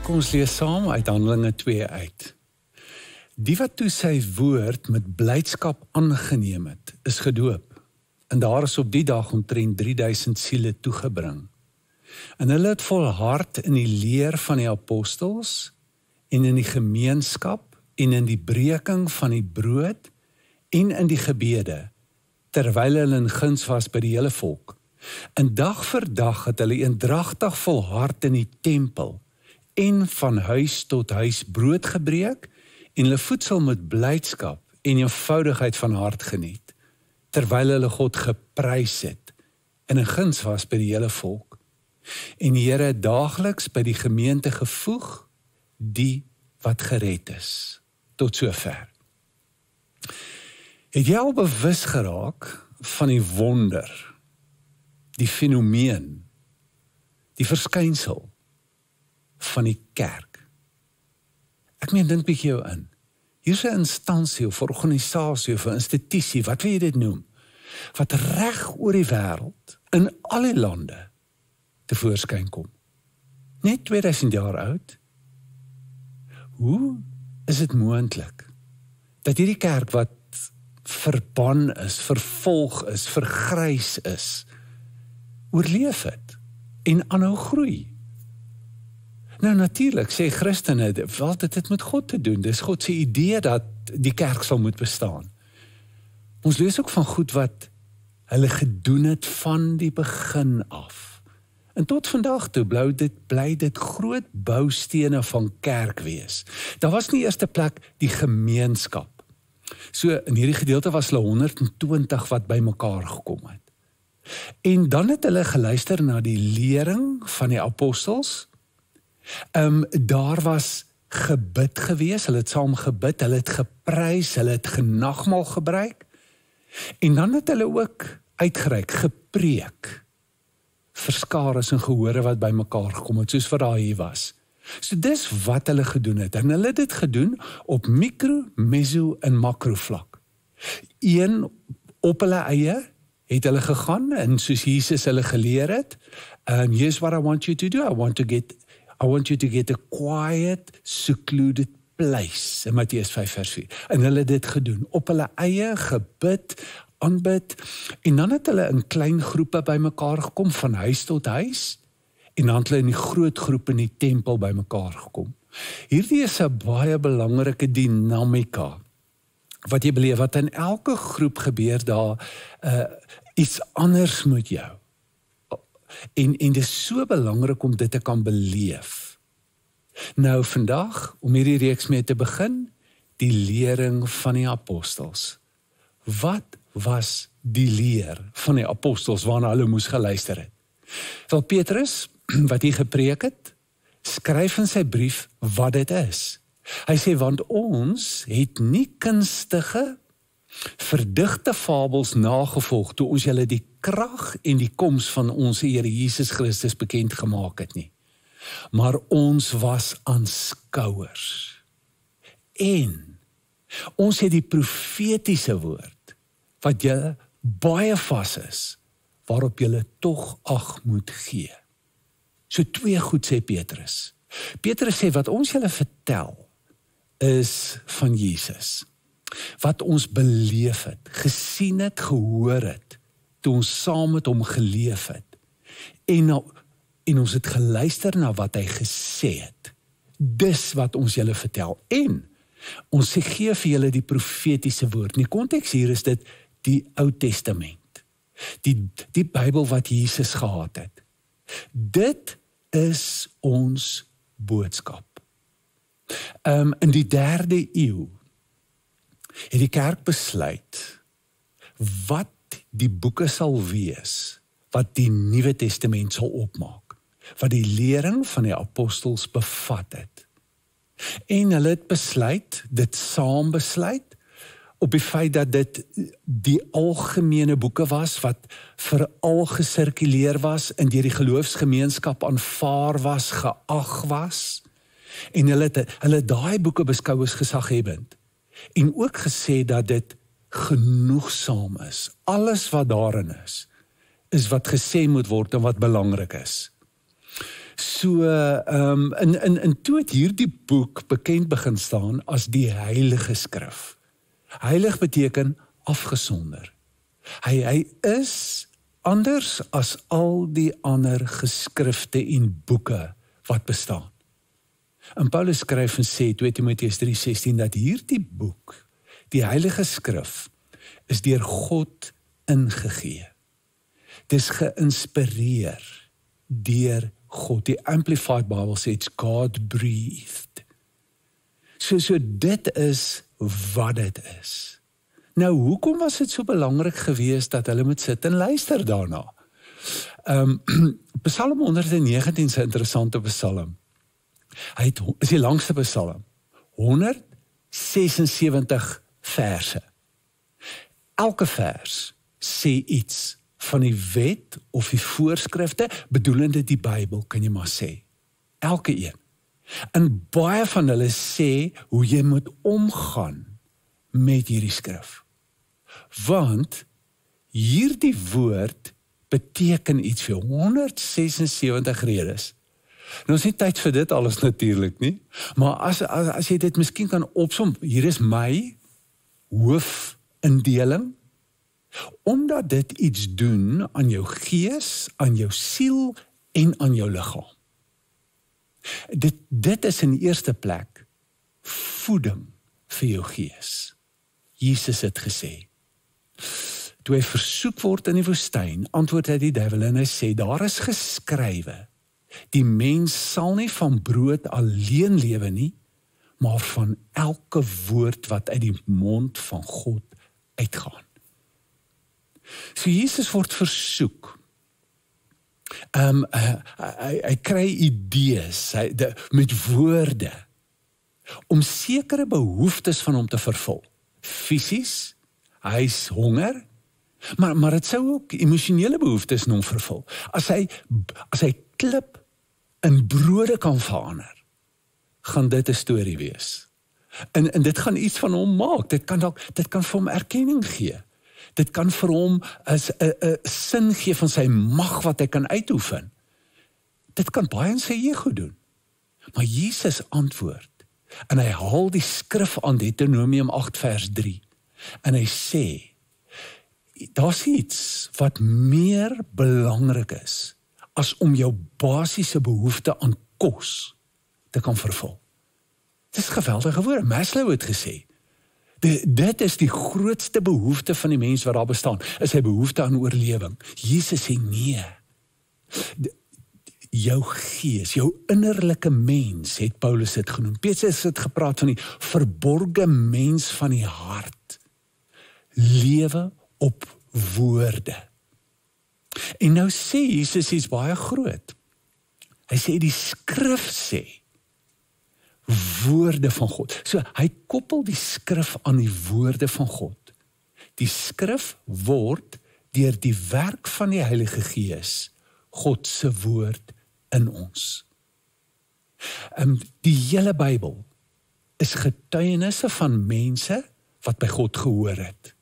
Kom ons lees saam uit Handelinge 2 uit. Die wat toe sy woord met blydskap aangeneem het, is gedoop. En daar is op die dag omtrent 3000 siele toegebring. En hulle het volhard in die leer van die apostels en in die gemeenskap en in die breking van die brood en in die gebede, terwyl hulle in guns was by die hele volk. En dag vir dag het hulle eendragtig volhard in die tempel en van huis tot huis brood gebreek en hulle voedsel met blydskap en eenvoudigheid van hart geniet, terwyl hulle God geprys het en in guns was by die hele volk. En die Here het daagliks by die gemeente gevoeg die wat gered is. Tot sover. Het jy al bewus geraak van die wonder, die fenomeen, die verskynsel van die kerk? Ek meen, dink bietjie jou in. Hier is 'n instansie of organisasie of 'n institusie, wat wil jy dit noem, wat reg oor die wêreld, in al die lande, tevoorskyn kom. Net 2000 jaar oud. Hoe is dit moontlik dat hierdie kerk wat verban is, vervolg is, vergrys is, oorleef het en aanhou groei? Nou natuurlik sê Christene, wel, dit het met God te doen. Dis God se idee dat die kerk sal moet bestaan. Ons lees ook van goed wat hulle gedoen het van die begin af. En tot vandag toe bly dit groot boustene van kerk wees. Daar was in die eerste plek die gemeenskap. So in hierdie gedeelte was hulle 120 wat bymekaar gekom het. En dan het hulle geluister na die lering van die apostels. Daar was gebid gewees, hulle het saam gebid, hulle het geprys, hulle het genagmaal gebruik. En dan het hulle ook uitgereik, gepreek, vir skares en gehore wat bymekaar gekom het, soos wat daar hier was. So dis wat hulle gedoen het, en hulle het dit gedoen op mikro, meso en makro vlak. Een op hulle eie het hulle gegaan, en soos Jesus hulle geleer het, here's what I want you to do, I want you to get a quiet, secluded place, in Mattheus 5 vers 4. En hulle het dit gedoen, op hulle eie gebid, aanbid, en dan het hulle in klein groepe bymekaar gekom, van huis tot huis, en dan het hulle in die groot groep in die tempel bymekaar gekom. Hierdie is 'n baie belangrike dinamika, wat jy beleef, wat in elke groep gebeur daar, iets anders met jou. En dit is so belangrik om dit te kan beleef. Nou vandag, om hierdie reeks mee te begin, die lering van die apostels. Wat was die leer van die apostels waarna hulle moes geluister het? Wel, Petrus, wat hier gepreek het, skryf in sy brief wat dit is. Hy sê, want ons het nie kunstige, verdigte fabels nagevolg toe ons julle die krag en die koms van ons Here Jesus Christus bekend gemaak het nie. Maar ons was aanskouers. En ons het die profetiese woord, wat julle baie vas is, waarop julle tog ag moet gee. So twee goed sê Petrus. Petrus sê, wat ons julle vertel, is van Jesus. Wat ons beleef het, gesien het, gehoor het, toe ons saam met hom geleef het. En ons het geluister na wat hy gesê het. Dis wat ons julle vertel. En ons gee vir julle die profetiese woord. In die konteks hier is dit die Ou Testament. Die Bybel wat Jesus gehad het. Dit is ons boodskap. In die 3de eeu het die kerk besluit wat die boeke sal wees, wat die Nuwe Testament sal opmaak, wat die lering van die apostels bevat het. En hulle het besluit, dit saam besluit, op die feit dat dit die algemene boeke was, wat veral gesirkuleer was, en deur die geloofsgemeenskap aanvaar was, geag was, en hulle het daai boeke beskou as gesaghebend, en ook gesê dat dit genoegsaam is. Alles wat daarin is wat gesê moet word en wat belangrik is. So, en toe het hierdie boek bekend begin staan as die Heilige Skrif. Heilig beteken afgesonder. Hy is anders as al die ander geskrifte en boeke wat bestaan. En Paulus skryf en sê, 2 Timoteus 3:16, dat hierdie boek, die Heilige Skrif, is deur God ingegee. Dis geïnspireer deur God. Die Amplified Bible sê, it's God-breathed. So dit is wat dit is. Nou, hoekom was dit so belangrik geweest dat hulle moet sit en luister daarna? Psalm 119 is 'n interessante psalm. Hy is die langste psalm. 176 verse. Elke vers sê iets van die wet of die voorskrifte, bedoelende die Bybel, kan jy maar sê. Elke een. En baie van hulle sê hoe jy moet omgaan met hierdie skrif. Want hierdie woord beteken iets vir 176 redes. Nou is nie tyd vir dit alles natuurlik nie, maar as jy dit miskien kan opsom, hier is my hoofindeling, omdat dit iets doen aan jou gees, aan jou siel en aan jou liggaam. Dit is in die eerste plek voeding vir jou gees. Jesus het gesê, toe hy versoek word in die woestyn, antwoord hy die duiwel en hy sê, daar is geskrywe, die mens sal nie van brood alleen lewe nie, maar van elke woord wat uit die mond van God uitgaan. So Jesus word versoek. Hy kry idees met woorde om sekere behoeftes van hom te vervul. Fisies, hy is honger, maar dit sou ook emosionele behoeftes in hom vervul. As hy klip in brode kan verander, gaan dit 'n storie wees. En dit gaan iets van hom maak. Dit kan vir hom erkenning gee. Dit kan vir hom 'n sin gee van sy mag wat hy kan uitoefen. Dit kan baie in sy ego doen. Maar Jesus antwoord, en hy haal die skrif aan Deuteronomium 8 vers 3, en hy sê, daar's iets wat meer belangrik is, as om jou basiese behoefte aan kos te kan vervul. Dit is geweldige woorde. Maslow het gesê, dit is die grootste behoefte van die mens wat daar bestaan, is sy behoefte aan oorlewing. Jesus sê nee. Jou gees, jou innerlike mens, het Paulus dit genoem. Petrus het gepraat van die verborge mens van die hart. Lewe op woorde. En nou sê Jesus iets baie groot. Hy sê die skrif sê, woorde van God. So hy koppel die skrif aan die woorde van God. Die skrif word deur die werk van die Heilige Gees, God se woord in ons. Die hele Bybel is getuienisse van mense wat by God gehoor het.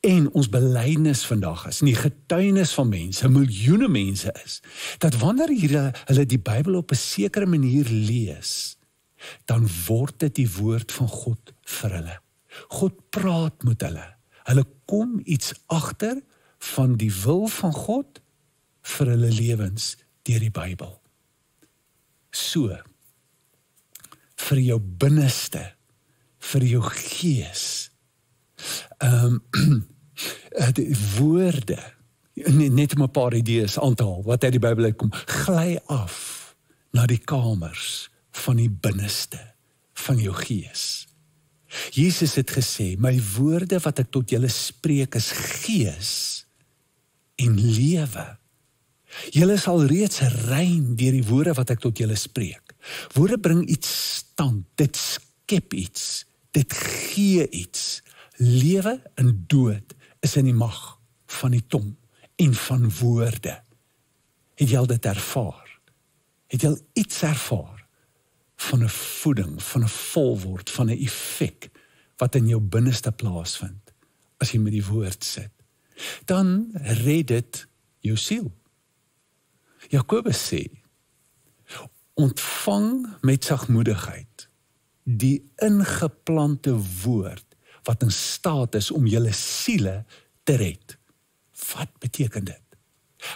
En ons belydenis vandag is, nie getuienis van mense, miljoene mense is, dat wanneer hulle die Bybel op 'n sekere manier lees, dan word dit die woord van God vir hulle. God praat met hulle. Hulle kom iets agter van die wil van God vir hulle lewens deur die Bybel. So, vir jou binneste, vir jou gees, die woorde, net om 'n paar idees aan te haal, wat uit die Bybel uitkom, gly af na die kamers van die binneste van jou gees. Jesus het gesê, my woorde wat ek tot julle spreek is gees en lewe. Julle sal reeds rein deur die woorde wat ek tot julle spreek. Woorde bring iets stand, dit skep iets, dit gee iets. Lewe en dood is in die mag van die tong en van woorde. Het jy al dit ervaar? Het jy al iets ervaar van 'n voeding, van 'n volword, van 'n effek wat in jou binneste plaasvind as jy met die woord sit? Dan red dit jou siel. Jakobus sê, ontvang met sagmoedigheid die ingeplante woord wat in staat is om julle siele te red. Wat beteken dit?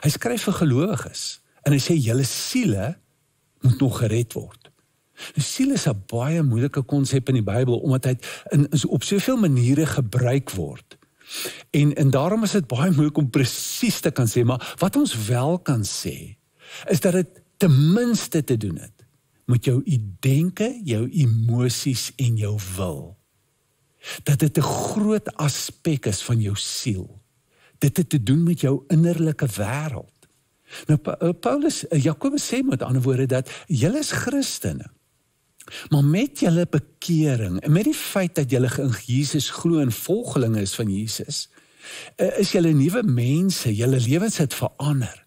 Hy skryf vir gelowiges en hy sê julle siele moet nog gered word. Die siel is 'n baie moeilike konsep in die Bybel omdat hy op soveel maniere gebruik word. En daarom is dit baie moeilik om presies te kan sê, maar wat ons wel kan sê, is dat dit ten minste te doen het met jou denke, jou emosies en jou wil. Dat dit 'n groot aspek is van jou siel. Dit het te doen met jou innerlike wêreld. Nou Jakobus sê met ander woorde dat julle is Christene. Maar met julle bekering en met die feit dat julle in Jesus glo en volgelinge is van Jesus, is julle nuwe mense, julle lewens het verander.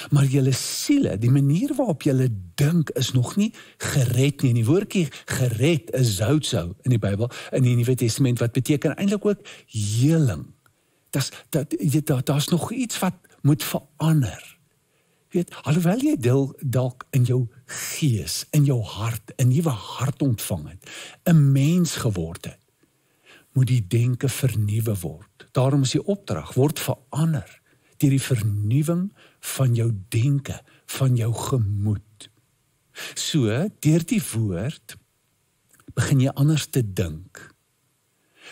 Maar julle siele, die manier waarop julle dink is nog nie gered nie. Die woordjie gered is zoutzo in die Bybel, in die Nuwe Testament, wat beteken eintlik ook heling. Daar's nog iets wat moet verander. Weet, alhoewel jy dalk in jou gees, in jou hart, 'n nuwe hart ontvang het, 'n mens geword het, moet die denke vernuwe word. Daarom is die opdrag, word verander deur die vernuwing van jou denke, van jou gemoed. So, deur die woord, begin jy anders te dink.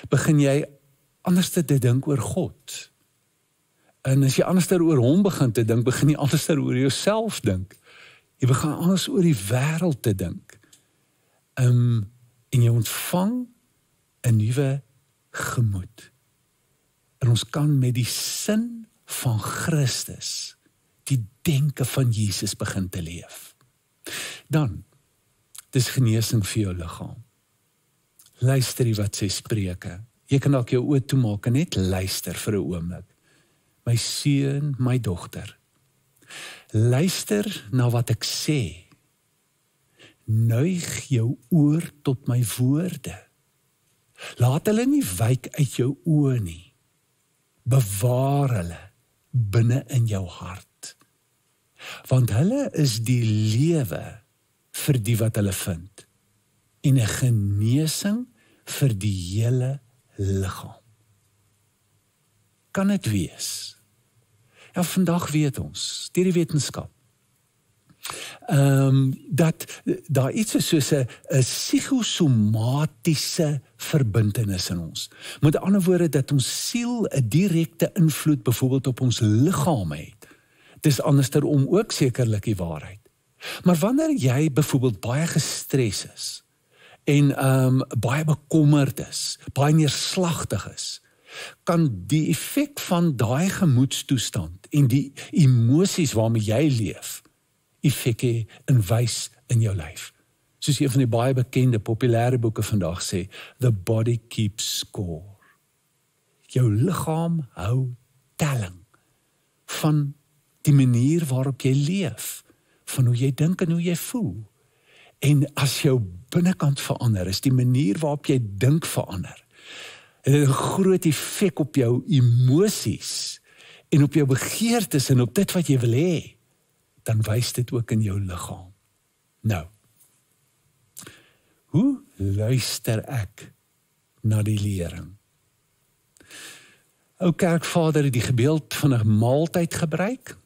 Begin jy anders te dink oor God. En as jy anders oor hom begin te dink, begin jy anders oor jouself dink. Jy begin anders oor die wêreld te dink. En jy ontvang 'n nuwe gemoed. En ons kan met die sin van Christus die denke van Jesus begin te leef. Dan, dis genesing vir jou liggaam. Luister die wat sê Spreuke. Jy kan dalk jou oë toemaak en net luister vir 'n oomblik. My seun, my dogter, luister na wat ek sê. Nuig jou oor tot my woorde. Laat hulle nie wyk uit jou oë nie. Bewaar hulle binne in jou hart. Want hulle is die lewe vir die wat hulle vind en 'n genesing vir die hele liggaam. Kan dit wees? Ja, vandag weet ons, deur die wetenskap, dat daar iets is soos 'n psigosomatiese verbintenis in ons. Met ander woorde, dat ons siel 'n direkte invloed byvoorbeeld op ons liggaam het. Dis andersom ook sekerlik die waarheid. Maar wanneer jy byvoorbeeld baie gestres is en baie bekommerd is, baie neerslagtig is, kan die effek van daai gemoedstoestand en die emosies waarmee jy leef, effek hê en wys in jou lyf. Soos een van die baie bekende populêre boeke vandag sê, The Body Keeps Score. Jou liggaam hou telling van die manier waarop jy leef, van hoe jy dink en hoe jy voel. En as jou binnekant verander, is die manier waarop jy dink verander. Het 'n groot effek op jou emosies en op jou begeertes en op dit wat jy wil hê, dan wys dit ook in jou liggaam. Nou, hoe luister ek na die lering? Ou kerkvader het die gebeeld van 'n maaltyd gebruik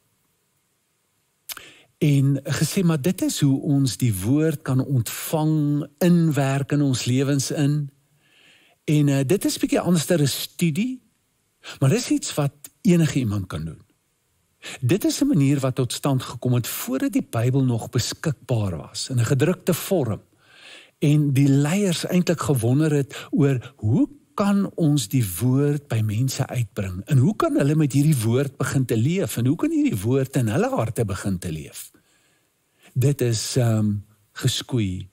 en gesê, maar dit is hoe ons die woord kan ontvang, inwerk in ons lewens in. En dit is 'n bietjie anderster 'n studie, maar dis iets wat enige iemand kan doen. Dit is 'n manier wat tot stand gekom het voordat die Bybel nog beskikbaar was, in 'n gedrukte vorm. En die leiers eintlik gewonder het oor hoe kan ons die woord by mense uitbring? En hoe kan hulle met hierdie woord begin te leef? En hoe kan hierdie woord in hulle harte begin te leef? Dit is geskoei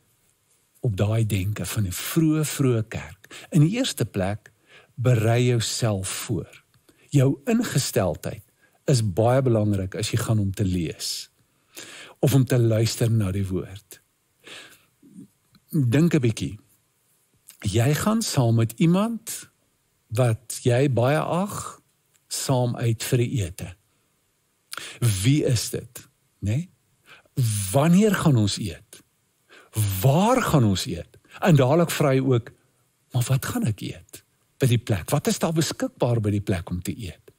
op daai denke van die vroeë kerk. In die eerste plek, berei jouself voor. Jou ingesteldheid is baie belangrik as jy gaan om te lees of om te luister na die woord. Dink 'n bietjie. Jy gaan saam met iemand wat jy baie ag, saam uit vir 'n ete. Wie is dit? Nee? wanneer gaan ons eet? Waar gaan ons eet? En dadelik vra jy ook, maar wat gaan ek eet by die plek? Wat is daar beskikbaar by die plek om te eet?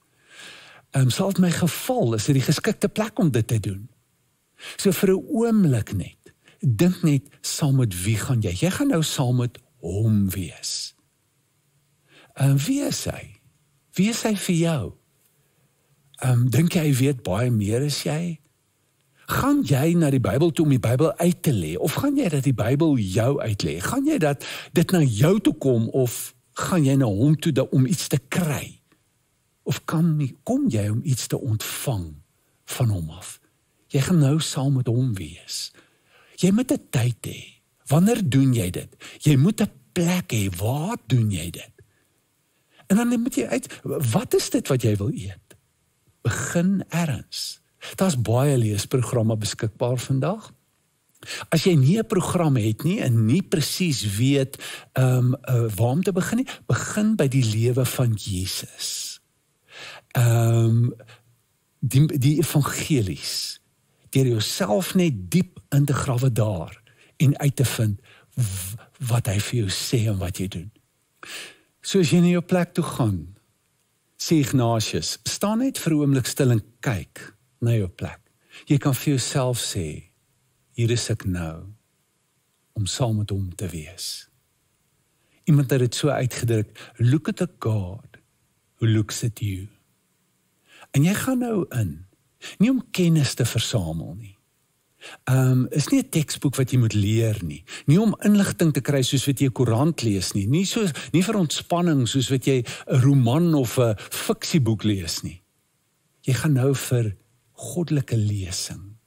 Sal het my geval, is dit die geskikte plek om dit te doen? So vir 'n oomblik net, dink net, saam met wie gaan jy? Jy gaan nou saam met hom wees. Wie is hy? Wie is hy vir jou? Dink jy weet baie meer as jy? Gaan jy na die Bybel toe om die Bybel uit te lê? Of gaan jy dat die Bybel jou uitlê? Gaan jy dat dit na jou toe kom? Of gaan jy na hom toe om iets te kry? Of kom jy om iets te ontvang van hom af? Jy gaan nou saam met hom wees. Jy moet 'n tyd hê. Wanneer doen jy dit? Jy moet 'n plek hê. Waar doen jy dit? En dan moet jy uit, wat is dit wat jy wil eet? Begin ergens. Daar's baie leesprogramme beskikbaar vandag. As jy nie 'n program het nie en nie presies weet waar om te begin nie, begin by die lewe van Jesus. Die evangelies, deur jouself net diep in te grawe daar en uit te vind wat hy vir jou sê en wat jy doen. So as jy na jou plek toe gaan, sê Ignatius, staan net vir 'n oomblik stil en kyk na jou plek. Jy kan vir jouself sê, hier is ek nou, om saam met hom te wees. Iemand het dit so uitgedruk, look at a God who looks at you. En jy gaan nou in, nie om kennis te versamel nie. Is nie 'n teksboek wat jy moet leer nie. Nie om inligting te kry soos wat jy 'n koerant lees nie. Nie vir ontspanning soos wat jy 'n roman of 'n fiksieboek lees nie. Jy gaan nou vir goddelike lesing.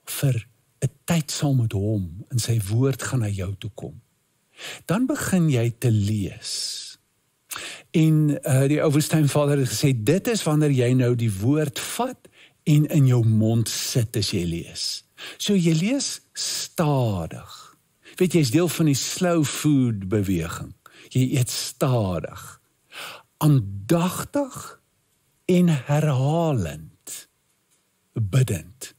Vir 'n tyd saam met hom en sy woord gaan na jou toe kom. Dan begin jy te lees. En die ou Woestynvader het gesê, dit is wanneer jy nou die woord vat en in jou mond sit as jy lees. So jy lees stadig. Weet jy, is deel van die slow food beweging. Jy eet stadig, aandagtig en herhalend, bidend.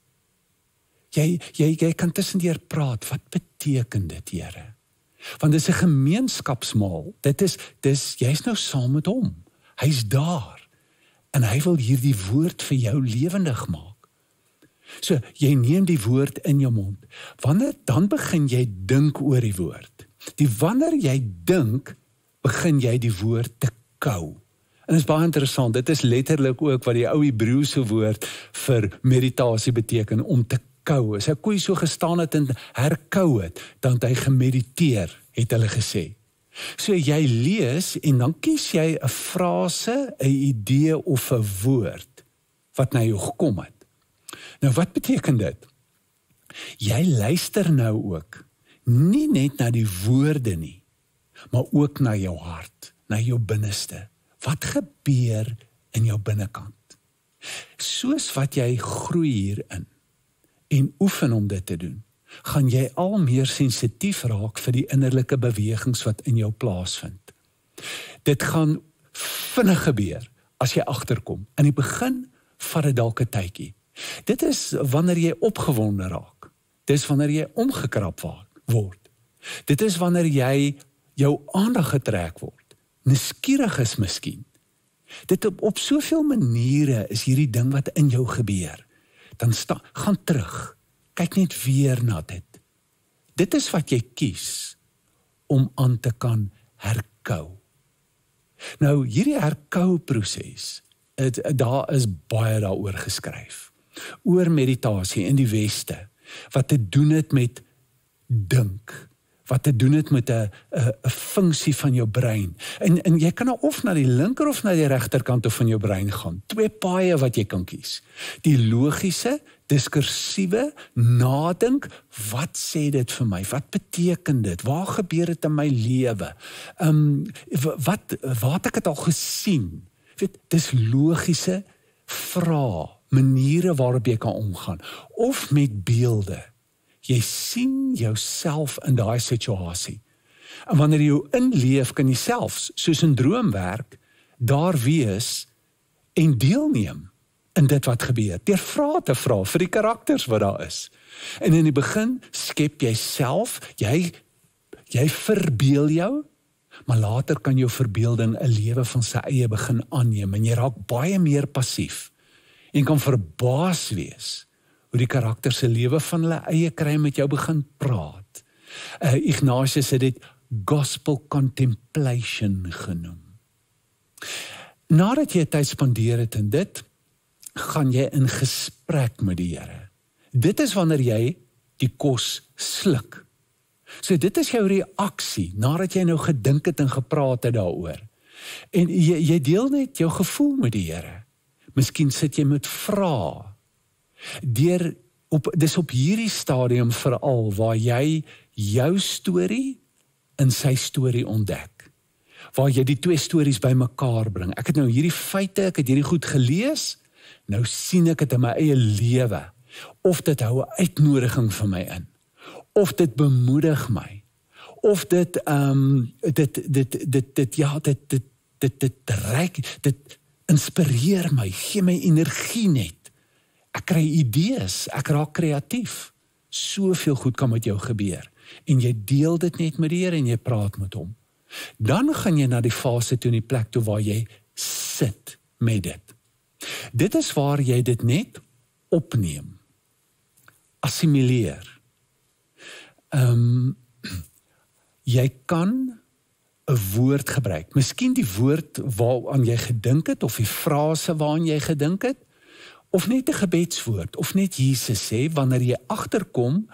Jy kan tussendeur praat, wat beteken dit, Here? Want dit is 'n gemeenskapsmaal. Jy's nou saam met hom. Hy's daar. En hy wil hierdie woord vir jou lewendig maak. So, jy neem die woord in jou mond. Wanneer dan begin jy dink oor die woord. Wanneer jy dink, begin jy die woord te kou. En dit is baie interessant, dit is letterlik ook wat die ou Hebreëse woord vir meditasie beteken, om te kou. As 'n koei so gestaan het en herkou het, dan het hy gemediteer, het hulle gesê. So jy lees en dan kies jy 'n frase, 'n idee of 'n woord wat na jou gekom het. Nou wat beteken dit? Jy luister nou ook, nie net na die woorde nie, maar ook na jou hart, na jou binneste. Wat gebeur in jou binnekant? Soos wat jy groei hierin en oefen om dit te doen, gaan jy al meer sensitief raak vir die innerlike bewegings wat in jou plaasvind. Dit gaan vinnig gebeur as jy agterkom. In die begin vat dit dalk 'n tydjie. Dit is wanneer jy opgewonde raak. Dit is wanneer jy omgekrap word. Dit is wanneer jy jou aandag getrek word. Nuuskierig is miskien. Dit op soveel maniere is hierdie ding wat in jou gebeur. Dan gaan terug. Kyk net weer na dit. Dit is wat jy kies om aan te kan herkou. Nou, hierdie herkou-proses, daar is baie daaroor geskryf. Oor meditasie in die Weste, wat te doen het met dink, wat te doen het met 'n funksie van jou brein. En jy kan nou of na die linker of na die regterkant van jou brein gaan. Twee paaie wat jy kan kies. Die logiese, diskursiewe, nadink, wat sê dit vir my? Wat beteken dit? Waar gebeur dit in my lewe? Waar het ek dit al gesien? Dis logiese vrae, maniere waarop jy kan omgaan. Of met beelde. Jy sien jouself in daai situasie. En wanneer jy jou inleef, kan jy selfs, soos 'n droom werk, daar wees en deelneem in dit wat gebeur, deur vrae te vra vir die karakters wat daar is. En in die begin skep jy self, jy verbeel jou, maar later kan jou verbeelding 'n lewe van sy eie begin aanneem, en jy raak baie meer passief, en kan verbaas wees, hoe die karakters se lewe van hulle eie kry met jou begin praat. Ignatius het dit gospel contemplation genoem. Nadat jy tyd spandeer het in dit, gaan jy in gesprek met die Here. Dit is wanneer jy die kos sluk. So dit is jou reaksie, nadat jy nou gedink het en gepraat het daaroor. En jy deel net jou gevoel met die Here. Miskien sit jy met vrae. Dis op hierdie stadium veral waar jy jou storie in sy storie ontdek. Waar jy die twee stories bymekaar bring. Ek het nou hierdie feite, ek het hierdie goed gelees, nou sien ek dit in my eie lewe. Of dit hou 'n uitnodiging vir my in. Of dit bemoedig my. Of dit inspireer my, gee my energie net. Ek kry idees, ek raak kreatief. Soveel goed kan met jou gebeur. En jy deel dit net met die Here en jy praat met hom. Dan gaan jy na die fase toe, in die plek toe waar jy sit met dit. Dit is waar jy dit net opneem. Assimileer. Jy kan 'n woord gebruik. Miskien die woord waaraan jy gedink het, of die frase waaraan jy gedink het, of net 'n gebedswoord, of net Jesus sê, wanneer jy agterkom,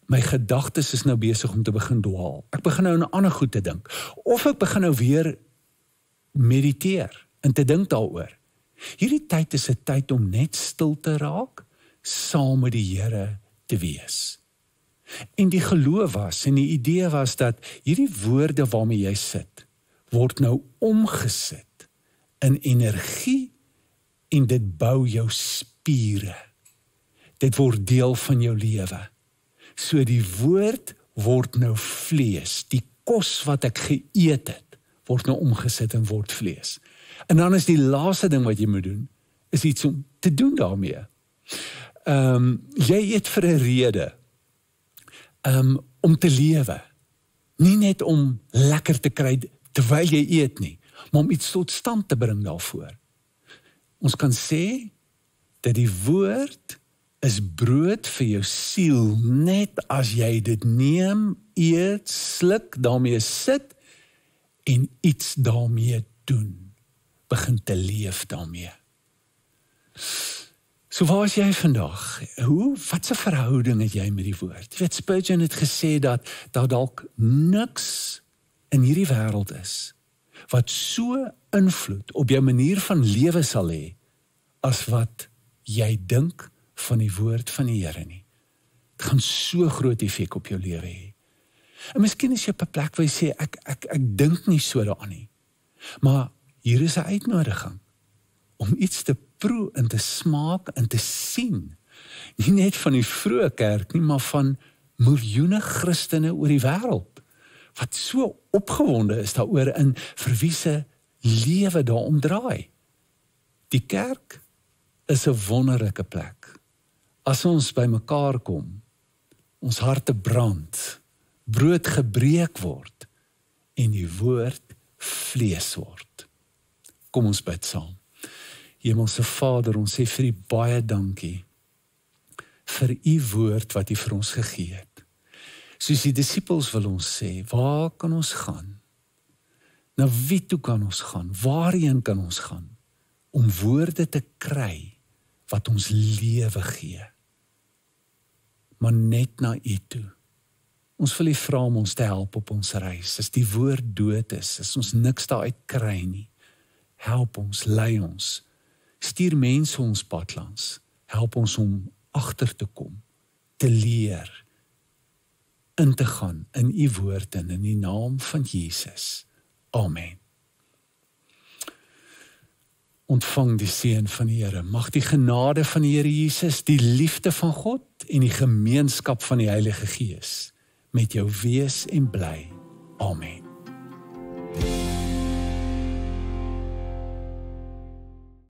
my gedagtes is nou besig om te begin dwaal. Ek begin nou aan 'n ander goed te dink. Of ek begin nou weer mediteer en te dink daaroor. Hierdie tyd is 'n tyd om net stil te raak, saam met die Here te wees. En die geloof was, en die idee was dat hierdie woorde waarmee jy sit, word nou omgesit in energie, en dit bou jou spiere. Dit word deel van jou lewe. So die woord word nou vlees. Die kos wat ek geëet het, word nou omgesit en word vlees. En dan is die laaste ding wat jy moet doen, is iets om te doen daarmee. Jy eet vir 'n rede, om te lewe. Nie net om lekker te kry terwyl jy eet nie, maar om iets tot stand te bring daarvoor. Ons kan sê dat die woord is brood vir jou siel, net as jy dit neem, eet, sluk, daarmee sit en iets daarmee doen. Begin te leef daarmee. So waar is jy vandag? Wat 'n verhouding het jy met die woord? Jy weet, Spurgeon het gesê dat daar dalk niks in hierdie wêreld is wat so invloed op jou manier van lewe sal hê as wat jy dink van die woord van die Here nie. Dit gaan so groot effek op jou lewe hê. En miskien is jy op 'n plek waar jy sê, ek dink nie so daaraan nie. Maar hier is 'n uitnodiging om iets te proe en te smaak en te sien. Nie net van die vroeë kerk nie, maar van miljoene Christene oor die wêreld, wat so opgewonde is daaroor in vir wie se lewe daarom draai. Die kerk is 'n wonderlike plek. As ons by mekaar kom, ons harte brand, brood gebreek word en die woord vlees word. Kom ons bid saam. Hemelse Vader, ons sê vir U baie dankie vir U woord wat U vir ons gegee het. Soos die disippels wil ons sê, waar kan ons gaan? Na wie toe kan ons gaan? Waarheen kan ons gaan? Om woorde te kry wat ons lewe gee. Maar net na U toe. Ons wil U vra om ons te help op ons reis. As die woord dood is, as ons niks daaruit kry nie, help ons, lei ons. Stuur mense ons pad langs. Help ons om agter te kom, te leer, in te gaan in U woord en in die naam van Jesus. Amen. Ontvang die seën van die Here. Mag die genade van die Here Jesus, die liefde van God en die gemeenskap van die Heilige Gees met jou wees en bly. Amen.